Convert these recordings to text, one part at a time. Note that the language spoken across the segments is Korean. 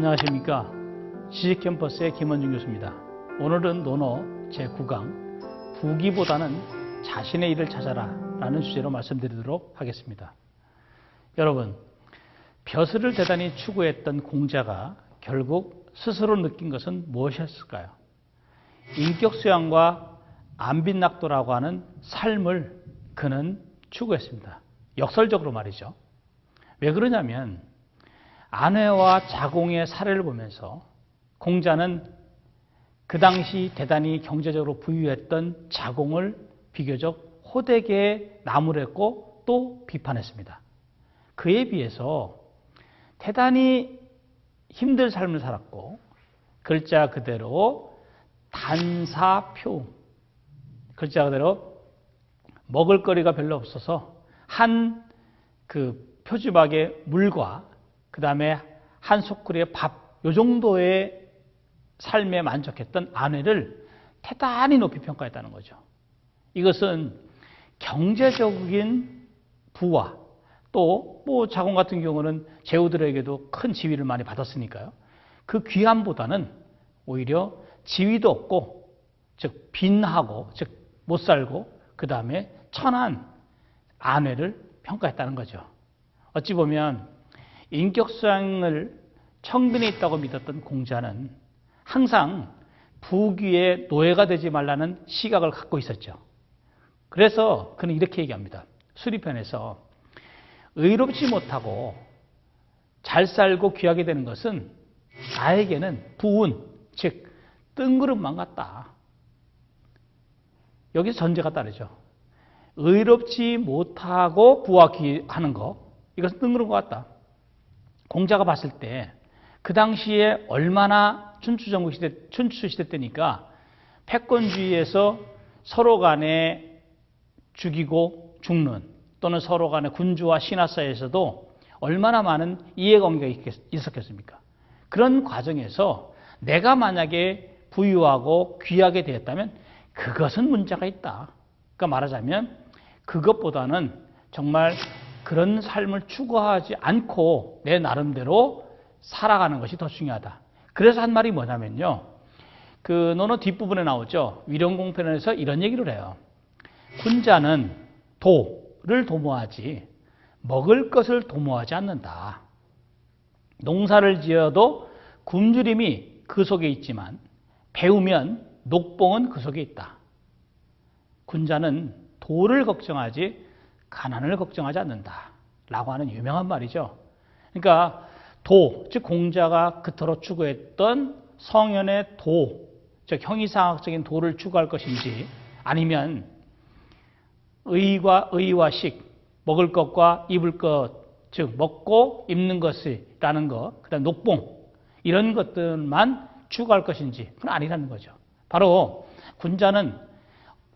안녕하십니까. 지식캠퍼스의 김원중 교수입니다. 오늘은 논어 제9강 부기보다는 자신의 일을 찾아라 라는 주제로 말씀드리도록 하겠습니다. 여러분, 벼슬을 대단히 추구했던 공자가 결국 스스로 느낀 것은 무엇이었을까요? 인격수양과 안빈낙도라고 하는 삶을 그는 추구했습니다. 역설적으로 말이죠. 왜 그러냐면 아내와 자공의 사례를 보면서 공자는 그 당시 대단히 경제적으로 부유했던 자공을 비교적 호되게 나무랬고 또 비판했습니다. 그에 비해서 대단히 힘든 삶을 살았고 글자 그대로 단사표, 글자 그대로 먹을거리가 별로 없어서 한 그 표주박의 물과 그 다음에 한 소쿠리의 밥, 요 정도의 삶에 만족했던 아내를 대단히 높이 평가했다는 거죠. 이것은 경제적인 부와 또 뭐 자공 같은 경우는 제후들에게도 큰 지위를 많이 받았으니까요. 그 귀함보다는 오히려 지위도 없고, 즉 빈하고, 즉 못 살고, 그 다음에 천한 아내를 평가했다는 거죠. 어찌 보면 인격수양을 청근에 있다고 믿었던 공자는 항상 부귀의 노예가 되지 말라는 시각을 갖고 있었죠. 그래서 그는 이렇게 얘기합니다. 수리편에서 의롭지 못하고 잘 살고 귀하게 되는 것은 나에게는 부운, 즉 뜬구름만 같다. 여기서 전제가 따르죠. 의롭지 못하고 부와 귀하는 거, 이것은 뜬구름 같다. 공자가 봤을 때 그 당시에 얼마나 춘추 시대 때니까 패권주의에서 서로 간에 죽이고 죽는 또는 서로 간에 군주와 신하 사이에서도 얼마나 많은 이해관계가 있었겠습니까? 그런 과정에서 내가 만약에 부유하고 귀하게 되었다면 그것은 문제가 있다. 그러니까 말하자면 그것보다는 정말 그런 삶을 추구하지 않고 내 나름대로 살아가는 것이 더 중요하다. 그래서 한 말이 뭐냐면요. 그 논어 뒷부분에 나오죠. 위령공편에서 이런 얘기를 해요. 군자는 도를 도모하지 먹을 것을 도모하지 않는다. 농사를 지어도 굶주림이 그 속에 있지만 배우면 녹봉은 그 속에 있다. 군자는 도를 걱정하지 가난을 걱정하지 않는다 라고 하는 유명한 말이죠. 그러니까 도, 즉 공자가 그토록 추구했던 성현의 도, 즉 형이상학적인 도를 추구할 것인지 아니면 의와 식, 먹을 것과 입을 것, 즉 먹고 입는 것이라는 것, 그 다음 녹봉 이런 것들만 추구할 것인지 그건 아니라는 거죠. 바로 군자는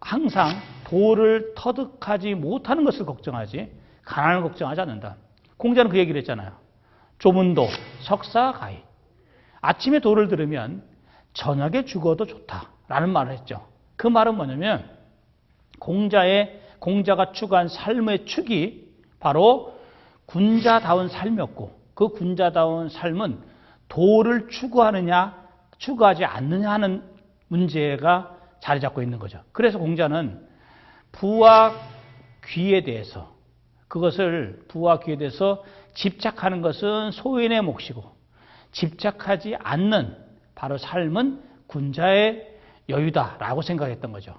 항상 도를 터득하지 못하는 것을 걱정하지 가난을 걱정하지 않는다. 공자는 그 얘기를 했잖아요. 좁은 도, 석사가히. 아침에 도를 들으면 저녁에 죽어도 좋다라는 말을 했죠. 그 말은 뭐냐면 공자가 추구한 삶의 축이 바로 군자다운 삶이었고 그 군자다운 삶은 도를 추구하느냐 추구하지 않느냐 하는 문제가 자리 잡고 있는 거죠. 그래서 공자는 부와 귀에 대해서 집착하는 것은 소인의 몫이고 집착하지 않는 바로 삶은 군자의 여유다라고 생각했던 거죠.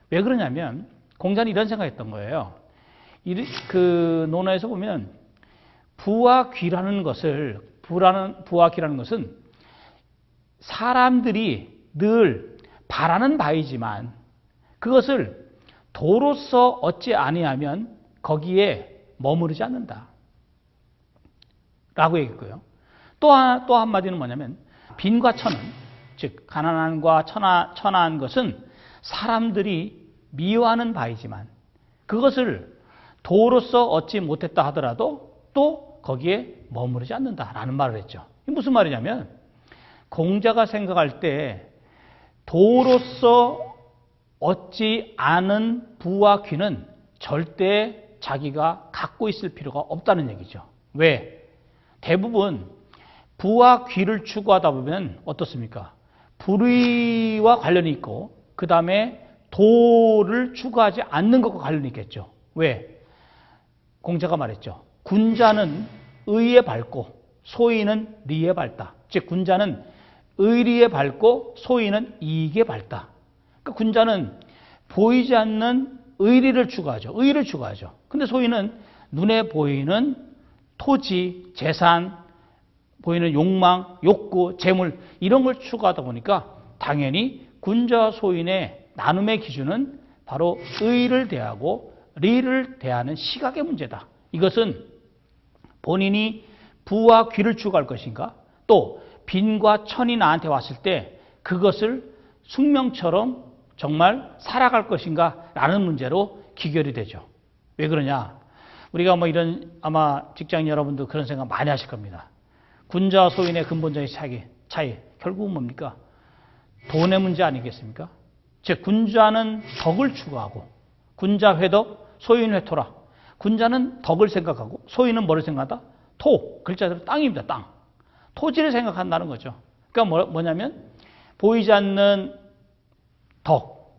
왜 그러냐면 공자는 이런 생각했던 거예요. 그 논어에서 보면 부와 귀라는 것은 사람들이 늘 바라는 바이지만 그것을 도로서 얻지 아니하면 거기에 머무르지 않는다 라고 얘기했고요. 또 한마디는 뭐냐면 빈과 천은, 즉 가난함과 천하한 것은 사람들이 미워하는 바이지만 그것을 도로서 얻지 못했다 하더라도 또 거기에 머무르지 않는다라는 말을 했죠. 이게 무슨 말이냐면 공자가 생각할 때 도로서 얻지 않은 부와 귀는 절대 자기가 갖고 있을 필요가 없다는 얘기죠. 왜? 대부분 부와 귀를 추구하다 보면 어떻습니까? 불의와 관련이 있고 그 다음에 도를 추구하지 않는 것과 관련이 있겠죠. 왜? 공자가 말했죠. 군자는 의에 밝고 소인은 리에 밝다. 즉 군자는 의리에 밝고 소인은 이익에 밝다. 그러니까 군자는 보이지 않는 의리를 추구하죠. 의를 추구하죠. 근데 소인은 눈에 보이는 토지, 재산, 보이는 욕망, 욕구, 재물 이런 걸 추구하다 보니까 당연히 군자와 소인의 나눔의 기준은 바로 의를 대하고 리를 대하는 시각의 문제다. 이것은 본인이 부와 귀를 추구할 것인가 또 빈과 천이 나한테 왔을 때 그것을 숙명처럼 정말 살아갈 것인가 라는 문제로 귀결이 되죠. 왜 그러냐? 우리가 뭐 이런 아마 직장인 여러분도 그런 생각 많이 하실 겁니다. 군자와 소인의 근본적인 차이 결국은 뭡니까? 돈의 문제 아니겠습니까? 즉 군자는 덕을 추구하고 군자 회덕, 소인 회토라. 군자는 덕을 생각하고 소인은 뭐를 생각하다? 토, 글자대로 땅입니다. 땅. 토지를 생각한다는 거죠. 그러니까 뭐냐면 보이지 않는 덕,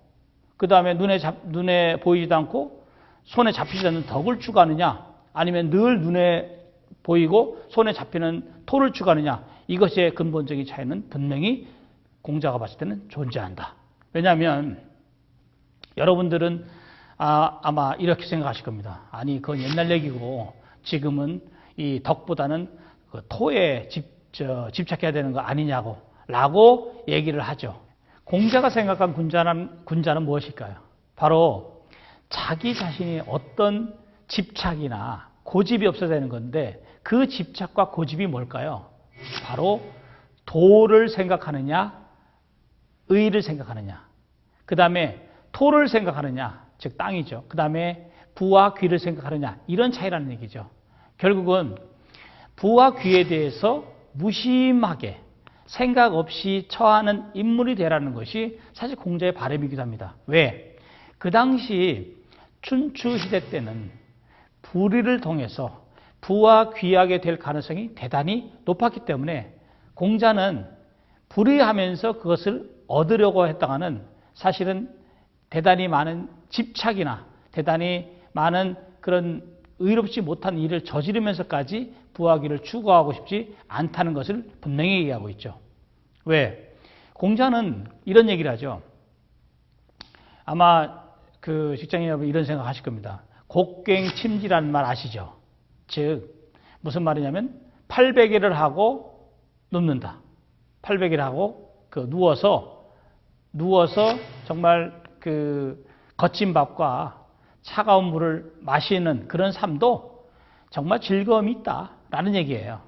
그 다음에 눈에 보이지도 않고 손에 잡히지 않는 덕을 추구하느냐 아니면 늘 눈에 보이고 손에 잡히는 토를 추구하느냐 이것의 근본적인 차이는 분명히 공자가 봤을 때는 존재한다. 왜냐하면 여러분들은 아마 이렇게 생각하실 겁니다. 아니 그건 옛날 얘기고 지금은 이 덕보다는 그 토에 집착해야 되는 거 아니냐고 라고 얘기를 하죠. 공자가 생각한 군자는 무엇일까요? 바로 자기 자신이 어떤 집착이나 고집이 없어야 되는 건데 그 집착과 고집이 뭘까요? 바로 도를 생각하느냐 의를 생각하느냐 그 다음에 토를 생각하느냐 즉 땅이죠. 그 다음에 부와 귀를 생각하느냐 이런 차이라는 얘기죠. 결국은 부와 귀에 대해서 무심하게 생각 없이 처하는 인물이 되라는 것이 사실 공자의 바람이기도 합니다. 왜? 그 당시 춘추 시대 때는 불의를 통해서 부와 귀하게 될 가능성이 대단히 높았기 때문에 공자는 불의하면서 그것을 얻으려고 했다가는 사실은 대단히 많은 집착이나 대단히 많은 그런 의롭지 못한 일을 저지르면서까지 부와 귀를 추구하고 싶지 않다는 것을 분명히 얘기하고 있죠. 왜? 공자는 이런 얘기를 하죠. 아마 그 직장인 여러분 이런 생각 하실 겁니다. 곡괭침지라는 말 아시죠? 즉 무슨 말이냐면 800일을 하고 눕는다. 800일 하고 누워서 정말 그 거친 밥과 차가운 물을 마시는 그런 삶도 정말 즐거움이 있다라는 얘기예요.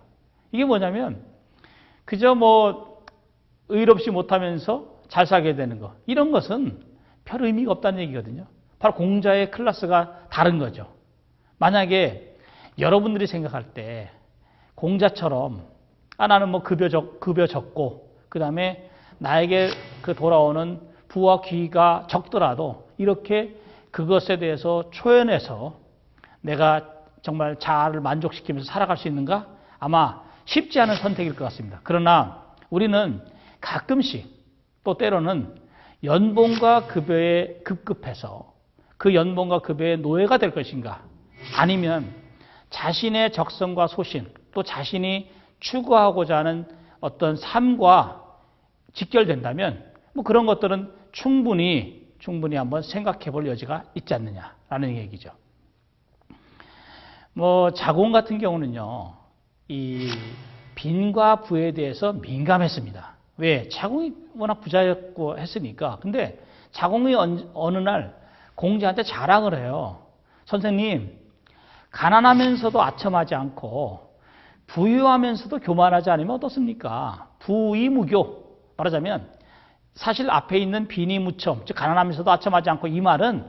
이게 뭐냐면 그저 뭐 의롭지 못하면서 잘 살게 되는 거 이런 것은 별 의미가 없다는 얘기거든요. 바로 공자의 클래스가 다른 거죠. 만약에 여러분들이 생각할 때 공자처럼 나는 뭐 급여 적고 그 다음에 나에게 그 돌아오는 부와 귀가 적더라도 이렇게 그것에 대해서 초연해서 내가 정말 자아를 만족시키면서 살아갈 수 있는가? 아마 쉽지 않은 선택일 것 같습니다. 그러나 우리는 가끔씩 또 때로는 연봉과 급여에 급급해서 그 연봉과 급여의 노예가 될 것인가? 아니면 자신의 적성과 소신 또 자신이 추구하고자 하는 어떤 삶과 직결된다면 뭐 그런 것들은 충분히 한번 생각해 볼 여지가 있지 않느냐라는 얘기죠. 뭐 자공 같은 경우는요, 이 빈과 부에 대해서 민감했습니다. 왜? 자공이 워낙 부자였고 했으니까. 근데 자공이 어느 날 공자한테 자랑을 해요. 선생님, 가난하면서도 아첨하지 않고 부유하면서도 교만하지 않으면 어떻습니까? 부의무교. 말하자면 사실 앞에 있는 빈이무첨, 즉 가난하면서도 아첨하지 않고 이 말은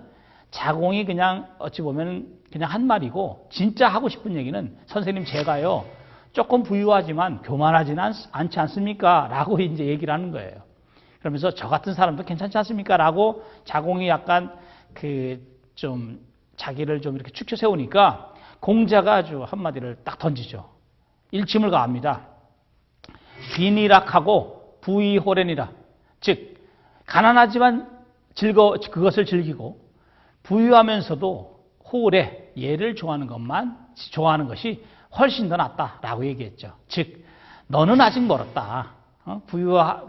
자공이 그냥 어찌 보면 그냥 한 말이고 진짜 하고 싶은 얘기는 선생님 제가요 조금 부유하지만 교만하지는 않지 않습니까? 라고 이제 얘기를 하는 거예요. 그러면서 저 같은 사람도 괜찮지 않습니까? 라고 자공이 약간 좀 자기를 좀 이렇게 축켜 세우니까 공자가 아주 한마디를 딱 던지죠. 일침을 가합니다. 빈이락하고 부의호련이라. 즉 가난하지만 그것을 즐기고 부유하면서도 호래, 예를 좋아하는 것이 훨씬 더 낫다라고 얘기했죠. 즉 너는 아직 멀었다.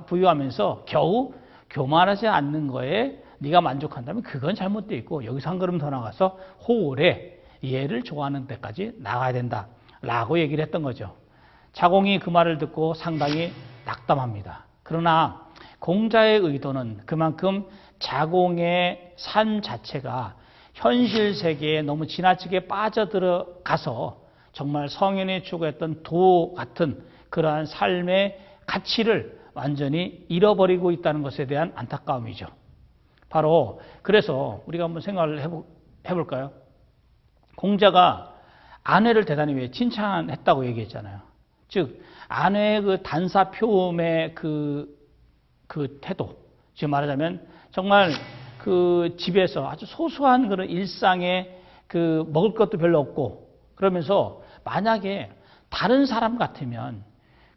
부유하면서 겨우 교만하지 않는 거에 네가 만족한다면 그건 잘못되어 있고 여기서 한 걸음 더 나가서 호래, 예를 좋아하는 데까지 나가야 된다라고 얘기를 했던 거죠. 자공이 그 말을 듣고 상당히 낙담합니다. 그러나 공자의 의도는 그만큼 자공의 삶 자체가 현실 세계에 너무 지나치게 빠져들어가서 정말 성현이 추구했던 도 같은 그러한 삶의 가치를 완전히 잃어버리고 있다는 것에 대한 안타까움이죠. 바로 그래서 우리가 한번 생각을 해볼까요? 공자가 아내를 대단히 왜 칭찬했다고 얘기했잖아요. 즉 아내의 그 단사표음의 그 태도, 지금 말하자면 정말 그 집에서 아주 소소한 그런 일상에 그 먹을 것도 별로 없고 그러면서 만약에 다른 사람 같으면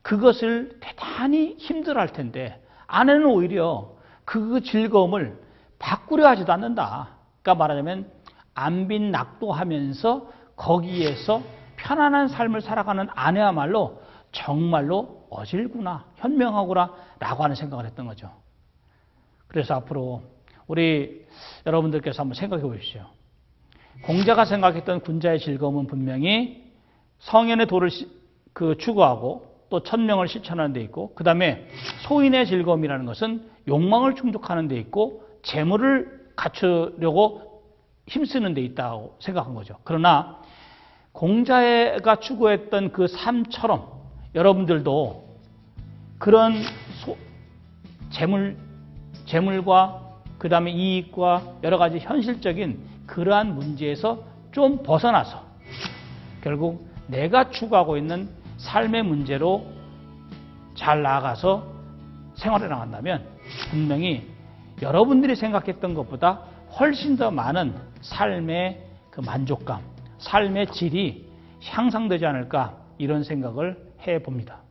그것을 대단히 힘들어할 텐데 아내는 오히려 그 즐거움을 바꾸려 하지도 않는다. 그러니까 말하자면 안빈낙도하면서 거기에서 편안한 삶을 살아가는 아내야말로 정말로 어질구나, 현명하구나 라고 하는 생각을 했던 거죠. 그래서 앞으로 우리 여러분들께서 한번 생각해 보십시오. 공자가 생각했던 군자의 즐거움은 분명히 성현의 도를 추구하고 또 천명을 실천하는 데 있고 그 다음에 소인의 즐거움이라는 것은 욕망을 충족하는 데 있고 재물을 갖추려고 힘쓰는 데 있다고 생각한 거죠. 그러나 공자가 추구했던 그 삶처럼 여러분들도 그런 재물과 그 다음에 이익과 여러 가지 현실적인 그러한 문제에서 좀 벗어나서 결국 내가 추구하고 있는 삶의 문제로 잘 나아가서 생활해 나간다면 분명히 여러분들이 생각했던 것보다 훨씬 더 많은 삶의 그 만족감, 삶의 질이 향상되지 않을까 이런 생각을 해봅니다.